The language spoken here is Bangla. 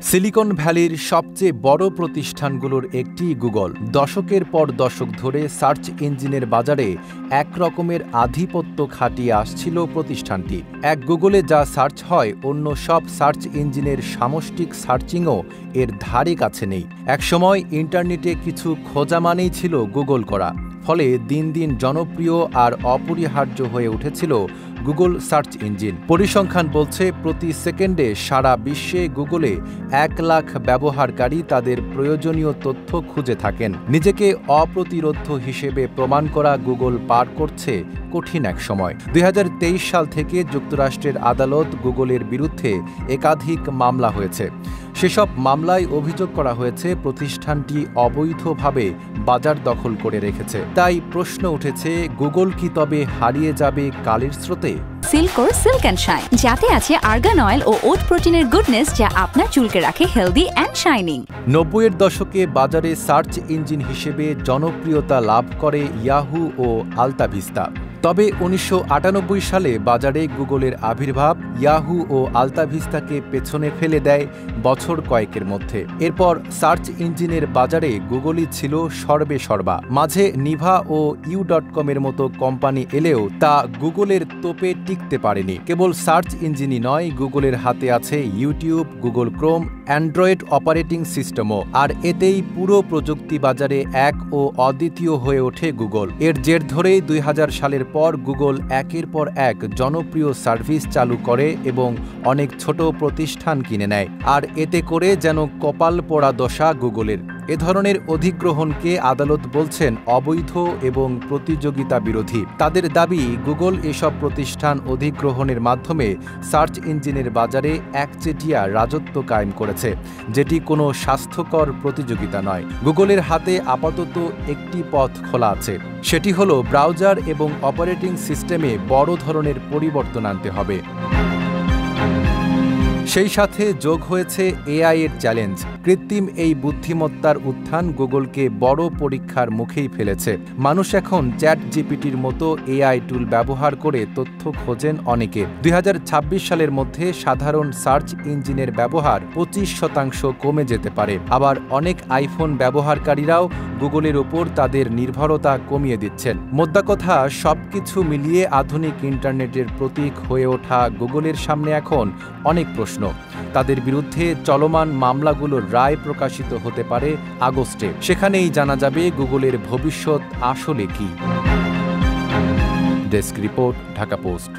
সিলিকন ভ্যালির সবচেয়ে বড় প্রতিষ্ঠানগুলোর একটি গুগল। দশকের পর দশক ধরে সার্চ ইঞ্জিনের বাজারে এক রকমের আধিপত্য খাটিয়ে আসছিল প্রতিষ্ঠানটি। এক গুগলে যা সার্চ হয়, অন্য সব সার্চ ইঞ্জিনের সামষ্টিক সার্চিংও এর ধারে কাছে নেই। একসময় ইন্টারনেটে কিছু খোঁজা মানেই ছিল গুগল করা, ফলে দিন দিন জনপ্রিয় আর অপরিহার্য হয়ে উঠেছিল গুগল সার্চ ইঞ্জিন। পরিসংখ্যান বলছে, প্রতি সেকেন্ডে সারা বিশ্বে গুগলে 1 লাখ ব্যবহারকারী তাদের প্রয়োজনীয় তথ্য খুঁজে থাকেন। নিজেকে অপ্রতিরোধ্য হিসেবে প্রমাণ করা গুগল পার করছে কঠিন এক সময়। 2023 সাল থেকে যুক্তরাষ্ট্রের আদালত গুগলের বিরুদ্ধে একাধিক মামলা হয়েছে। সেসব মামলায় অভিযোগ করা হয়েছে প্রতিষ্ঠানটি অবৈধভাবে বাজার দখল করে রেখেছে। তাই প্রশ্ন উঠেছে, গুগল কি তবে হারিয়ে যাবে কালের স্রোতে? সিল্কোর সিল্ক অ্যান্ড শাইন, যাতে আছে আর্গান অয়েল ও ওট প্রোটিনের গুডনেস, যা আপনার চুলকে রাখে হেলদি অ্যান্ড শাইনিং। 90-এর দশকে বাজারে সার্চ ইঞ্জিন হিসেবে জনপ্রিয়তা লাভ করে ইয়াহু ও আলতাভিস্তা। তবে 1998 সালে বাজারে গুগলের আবির্ভাব ইয়াহু ও আলতাভিস্তাকে পেছনে ফেলে দেয় বছর কয়েকের মধ্যে। এরপর সার্চ ইঞ্জিনের বাজারে গুগলই ছিল সর্বেসর্বা। মাঝে নিভা ও ইউ.কমের মতো কোম্পানি এলেও তা গুগলের তোপে টিকতে পারেনি। কেবল সার্চ ইঞ্জিনই নয়, গুগলের হাতে আছে YouTube, Google Chrome, Android operating সিস্টেমও। আর এতেই পুরো প্রযুক্তি বাজারে এক ও অদ্বিতীয় হয়ে ওঠে গুগল। এর জের ধরেই 2000 সালের পর গুগল একের পর এক জনপ্রিয় সার্ভিস চালু করে এবং অনেক ছোট প্রতিষ্ঠান কিনে নেয়। আর এতে করে যেন কপাল পোড়া দশা গুগলের। এ ধরনের অধিগ্রহণকে আদালত বলছেন অবৈধ এবং প্রতিযোগিতা বিরোধী। তাদের দাবি, গুগল এসব প্রতিষ্ঠান অধিগ্রহণের মাধ্যমে সার্চ ইঞ্জিনের বাজারে একচেটিয়া রাজত্ব কায়েম করেছে, যেটি কোনো স্বাস্থ্যকর প্রতিযোগিতা নয়। গুগলের হাতে আপাতত একটি পথ খোলা আছে, সেটি হলো ব্রাউজার এবং অপারেটিং সিস্টেমে বড় ধরনের পরিবর্তন আনতে হবে। সেই সাথে যোগ হয়েছে এআই এর চ্যালেঞ্জ। কৃত্রিম এই বুদ্ধিমত্তার উত্থান গুগলকে বড় পরীক্ষার মুখেই ফেলেছে। মানুষ এখন চ্যাট জিপিটির মতো এআই টুল ব্যবহার করে তথ্য খোঁজেন অনেকে। 2026 সালের মধ্যে সাধারণ সার্চ ইঞ্জিনের ব্যবহার 25% কমে যেতে পারে। আবার অনেক আইফোন ব্যবহারকারীরাও গুগলের ওপর তাদের নির্ভরতা কমিয়ে দিচ্ছেন। মোদ্দা কথা, সবকিছু মিলিয়ে আধুনিক ইন্টারনেটের প্রতীক হয়ে ওঠা গুগলের সামনে এখন অনেক প্রশ্ন। তাদের বিরুদ্ধে চলমান মামলাগুলোর রায় প্রকাশিত হতে পারে আগস্টে। সেখানেই জানা যাবে গুগলের ভবিষ্যৎ আসলে কি। Desk report, Dhaka post.